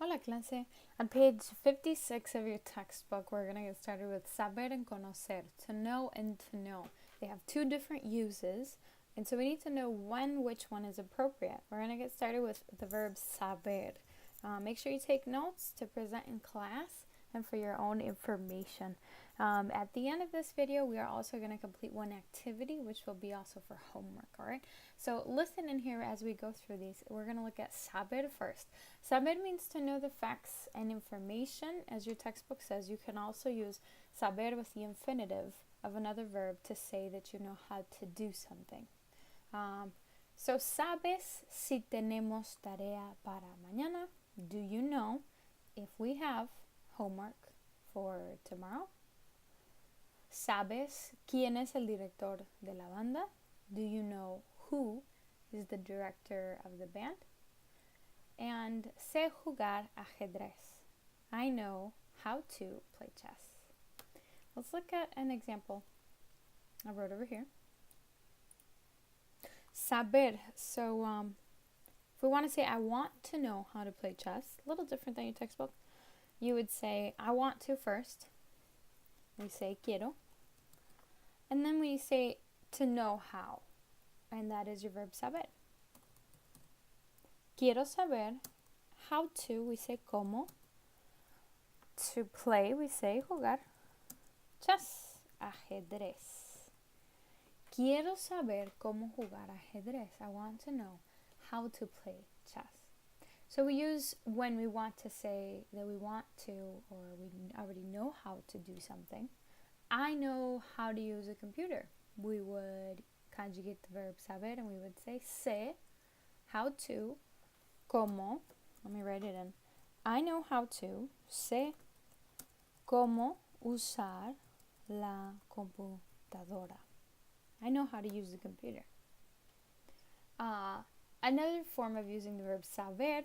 Hola clase. On page 56 of your textbook, we're going to get started with Saber and Conocer, to know and to know. They have two different uses, and so we need to know which one is appropriate. We're going to get started with the verb saber. Make sure you take notes to present in class and for your own information. At the end of this video, we are also going to complete one activity, which will be also for homework, all right? So listen in here as we go through these. We're going to look at saber first. Saber means to know the facts and information. As your textbook says, you can also use saber with the infinitive of another verb to say that you know how to do something. So, ¿sabes si tenemos tarea para mañana? Do you know if we have homework for tomorrow? ¿Sabes quién es el director de la banda? Do you know who is the director of the band? And sé jugar ajedrez. I know how to play chess. Let's look at an example I wrote over here. Saber. So if we want to say I want to know how to play chess, a little different than your textbook, you would say I want to first. We say quiero. And then we say to know how. And that is your verb saber. Quiero saber how to, we say cómo. To play, we say jugar. Chess, ajedrez. Quiero saber cómo jugar ajedrez. I want to know how to play chess. So we use when we want to say that we want to, or we already know how to do something. I know how to use a computer. We would conjugate the verb saber and we would say sé, how to, cómo. Let me write it in. I know how to, sé cómo usar la computadora. I know how to use the computer. Another form of using the verb saber,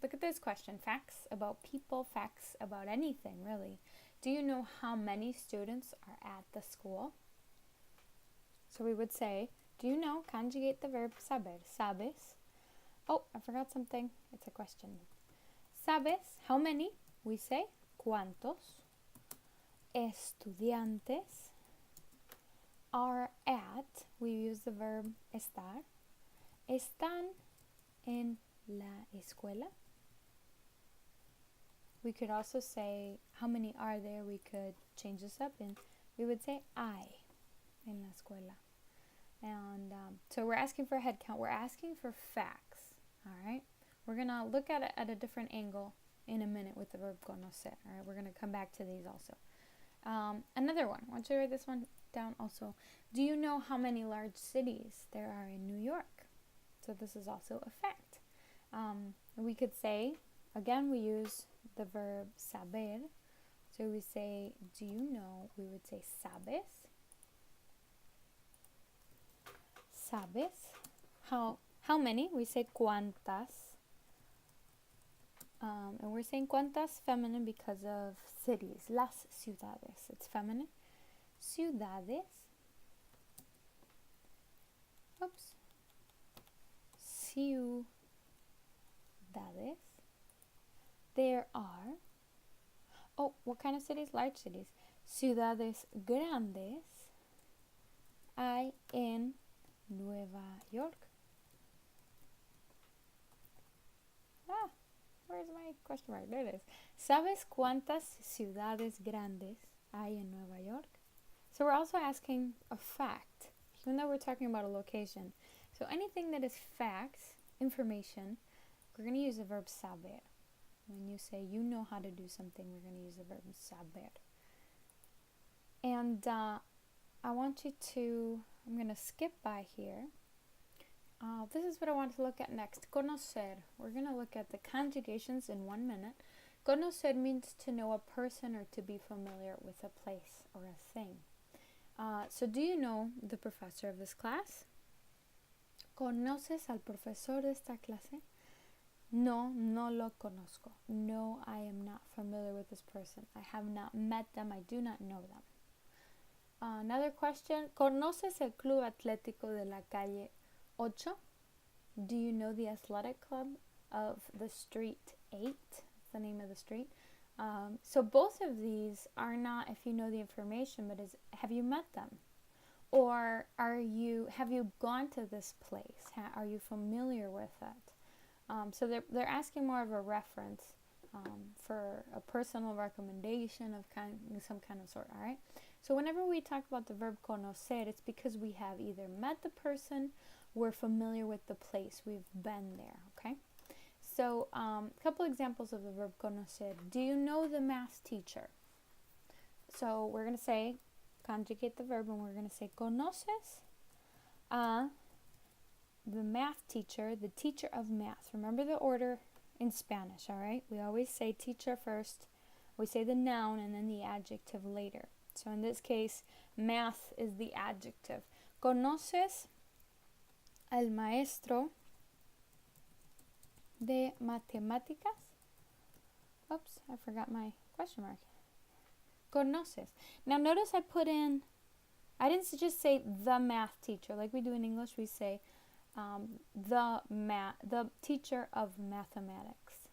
look at this question. Facts about people, facts about anything, really. Do you know how many students are at the school? So we would say, do you know? Conjugate the verb saber. ¿Sabes? Oh, I forgot something. It's a question. ¿Sabes? How many? We say, ¿cuántos estudiantes are at? We use the verb estar. ¿Están en la escuela? We could also say, how many are there? We could change this up and we would say, hay en la escuela. And so we're asking for a head count. We're asking for facts, all right? We're going to look at it at a different angle in a minute with the verb conocer, all right? We're going to come back to these also. Another one. I want you to write this one down also. Do you know how many large cities there are in New York? So this is also a fact. We could say, again, we use the verb saber. So we say, do you know? We would say sabes. Sabes. How many? We say cuántas. And we're saying cuántas feminine because of cities. Las ciudades. It's feminine. Ciudades. Oops. Ciudades. There are, what kind of cities? Large cities. Ciudades grandes hay en Nueva York. Where's my question mark? There it is. ¿Sabes cuántas ciudades grandes hay en Nueva York? So we're also asking a fact, even though we're talking about a location. So anything that is facts, information, we're going to use the verb saber. When you say you know how to do something, we're going to use the verb saber. And I want you to, I'm going to skip by here. This is what I want to look at next. Conocer. We're going to look at the conjugations in 1 minute. Conocer means to know a person or to be familiar with a place or a thing. So do you know the professor of this class? ¿Conoces al profesor de esta clase? No, no lo conozco. No, I am not familiar with this person. I have not met them. I do not know them. Another question. ¿Conoces el Club Atlético de la Calle 8? Do you know the athletic club of the street 8? the name of the street. So both of these are not if you know the information, but is have you met them? Or have you gone to this place? Are you familiar with it? So they're asking more of a reference for a personal recommendation of some kind of sort, all right? So whenever we talk about the verb conocer, it's because we have either met the person, we're familiar with the place, we've been there, okay? So a couple examples of the verb conocer. Do you know the math teacher? So we're going to say, conjugate the verb, and we're going to say, conoces a the math teacher, the teacher of math. Remember the order in Spanish, all right? We always say teacher first, we say the noun, and then the adjective later. So in this case, math is the adjective. Conoces al maestro de matemáticas. Oops, I forgot my question mark. Conoces. Now notice I put in, I didn't just say the math teacher. Like we do in English, we say the teacher of mathematics.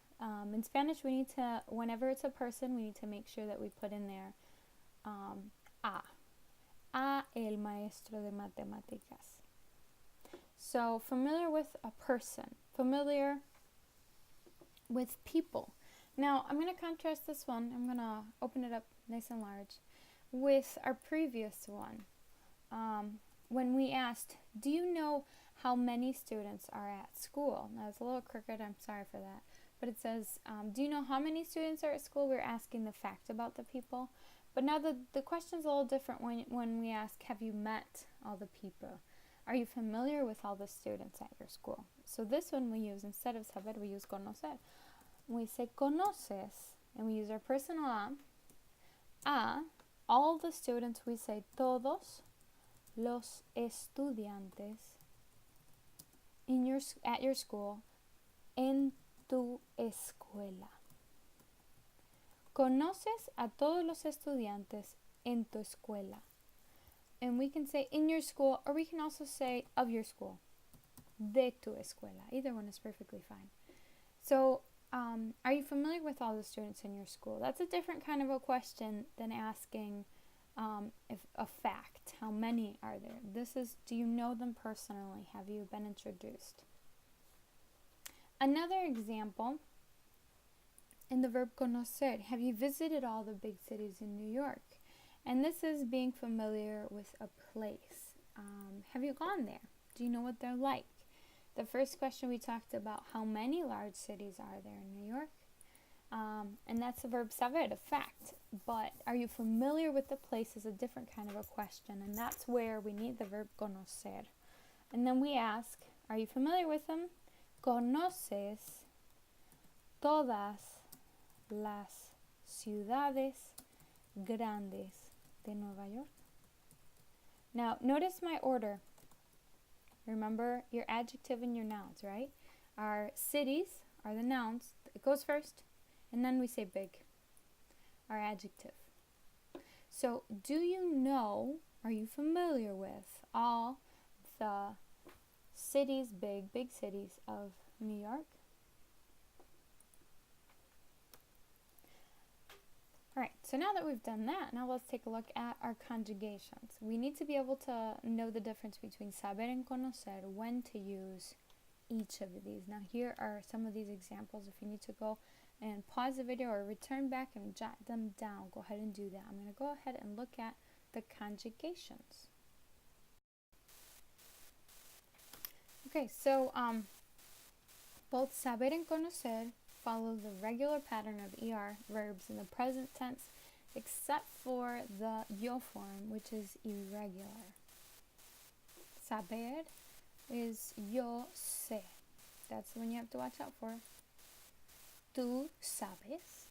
In Spanish, we need to, whenever it's a person, we need to make sure that we put in there a el maestro de matemáticas. So familiar with a person, familiar with people. Now I'm going to contrast this one. I'm going to open it up nice and large with our previous one. When we asked, do you know how many students are at school? Now it's a little crooked, I'm sorry for that. But it says, do you know how many students are at school? We're asking the fact about the people. But now the question's a little different when we ask, have you met all the people? Are you familiar with all the students at your school? So this one we use, instead of saber, we use conocer. When we say conoces, and we use our personal a all the students, we say todos los estudiantes at your school, en tu escuela. Conoces a todos los estudiantes en tu escuela. And we can say in your school, or we can also say of your school, de tu escuela. Either one is perfectly fine. So, are you familiar with all the students in your school? That's a different kind of a question than asking if a fact. How many are there? This is, do you know them personally? Have you been introduced? Another example in the verb conocer. Have you visited all the big cities in New York? And this is being familiar with a place. Have you gone there? Do you know what they're like? The first question we talked about, how many large cities are there in New York? And that's the verb saber, a fact. But are you familiar with the place is a different kind of a question, and that's where we need the verb conocer. And then we ask, are you familiar with them? Conoces todas las ciudades grandes de Nueva York? Now, notice my order. Remember your adjective and your nouns, right? Our cities are the nouns. It goes first, and then we say big, our adjective. So, do you know, are you familiar with all the cities, big cities of New York? Alright, so now that we've done that, now let's take a look at our conjugations. We need to be able to know the difference between saber and conocer, when to use each of these. Now here are some of these examples. If you need to go and pause the video or return back and jot them down, go ahead and do that. I'm going to go ahead and look at the conjugations. Okay, so both saber and conocer follow the regular pattern of ER verbs in the present tense, except for the yo form, which is irregular. Saber is yo sé. That's the one you have to watch out for. Tú sabes.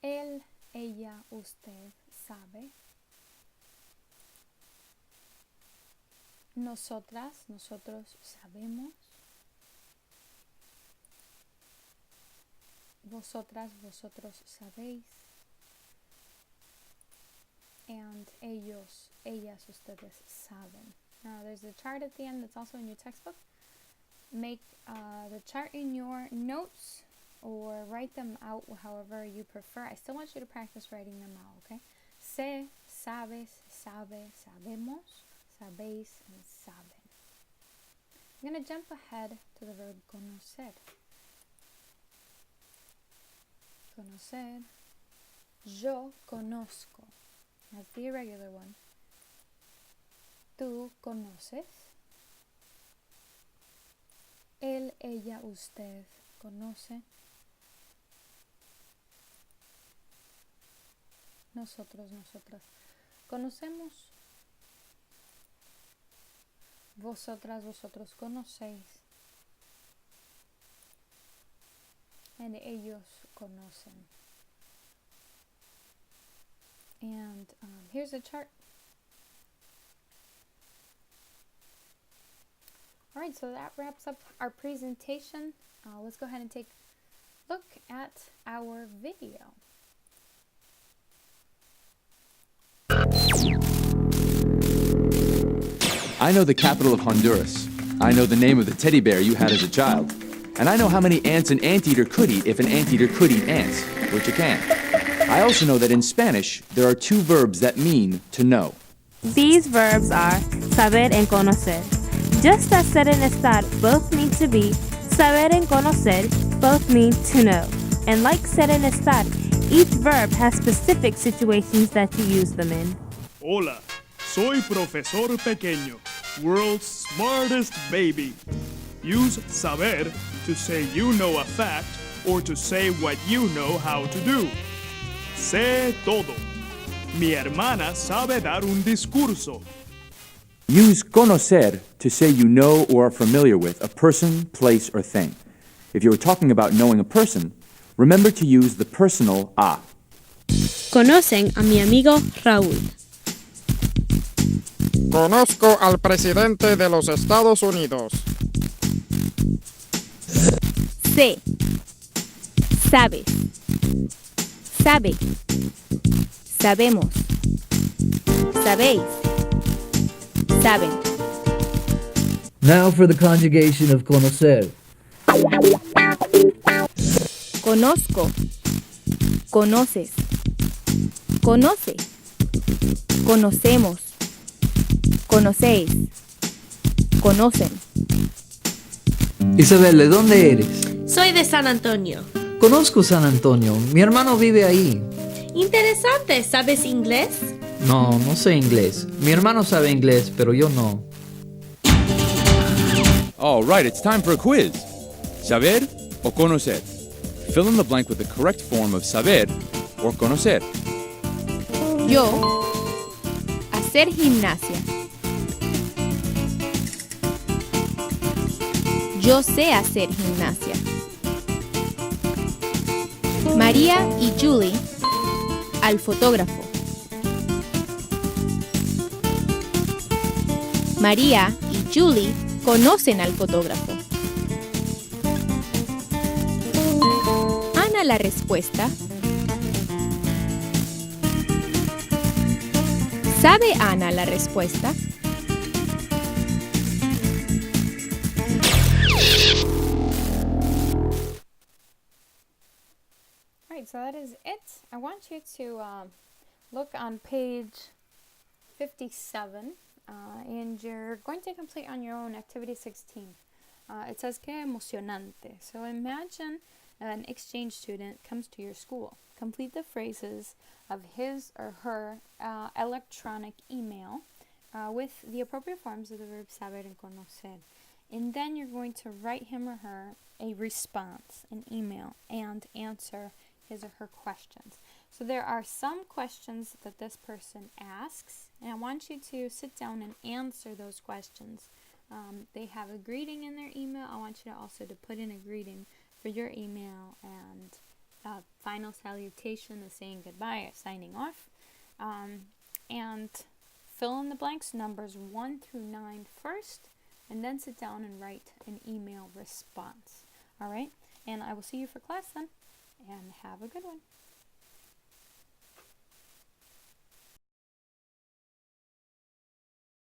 Él, ella, usted sabe. Nosotras, nosotros sabemos. Vosotras, vosotros sabéis. And ellos, ellas, ustedes saben. Now there's a chart at the end that's also in your textbook. make the chart in your notes or write them out however you prefer. I still want you to practice writing them out, okay? Sé, sabes, sabe, sabemos, sabéis, and saben. I'm going to jump ahead to the verb conocer. Conocer. Yo conozco. That's the irregular one. Tú conoces. Él, ella, usted conoce. Nosotros, nosotras. Conocemos. Vosotras, vosotros conocéis. And ellos conocen. And here's a chart. Alright, so that wraps up our presentation. Let's go ahead and take a look at our video. I know the capital of Honduras. I know the name of the teddy bear you had as a child. And I know how many ants an anteater could eat if an anteater could eat ants, which it can. I also know that in Spanish, there are two verbs that mean to know. These verbs are saber and conocer. Just as ser and estar both mean to be, saber and conocer both mean to know. And like ser and estar, each verb has specific situations that you use them in. Hola, soy Profesor Pequeño, world's smartest baby. Use saber to say you know a fact or to say what you know how to do. Sé todo. Mi hermana sabe dar un discurso. Use conocer to say you know or are familiar with a person, place, or thing. If you were talking about knowing a person, remember to use the personal a. Conocen a mi amigo Raúl. Conozco al presidente de los Estados Unidos. Sé. Sabes. Sabe. Sabemos. Sabéis. Saben. Now for the conjugation of conocer. Conozco. Conoces. Conoce. Conocemos. Conocéis. Conocen. Isabel, ¿de dónde eres? Soy de San Antonio. Conozco San Antonio. Mi hermano vive ahí. Interesante, ¿sabes inglés? No, no sé inglés. Mi hermano sabe inglés, pero yo no. All right, it's time for a quiz. Saber o conocer? Fill in the blank with the correct form of saber or conocer. Yo. Hacer gimnasia. Yo sé hacer gimnasia. María y Julie al fotógrafo. María y Julie conocen al fotógrafo. Ana la respuesta. ¿Sabe Ana la respuesta? Alright, so that is it. I want you to look on page 57 and you're going to complete on your own activity 16. It says que emocionante. So imagine an exchange student comes to your school. Complete the phrases of his or her electronic email with the appropriate forms of the verb saber and conocer. And then you're going to write him or her a response, an email, and answer his or her questions. So there are some questions that this person asks, and I want you to sit down and answer those questions. They have a greeting in their email. I want you to also to put in a greeting for your email and final salutation is saying goodbye or signing off. And fill in the blanks, numbers 1 through 9 first, and then sit down and write an email response. All right? And I will see you for class then, and have a good one.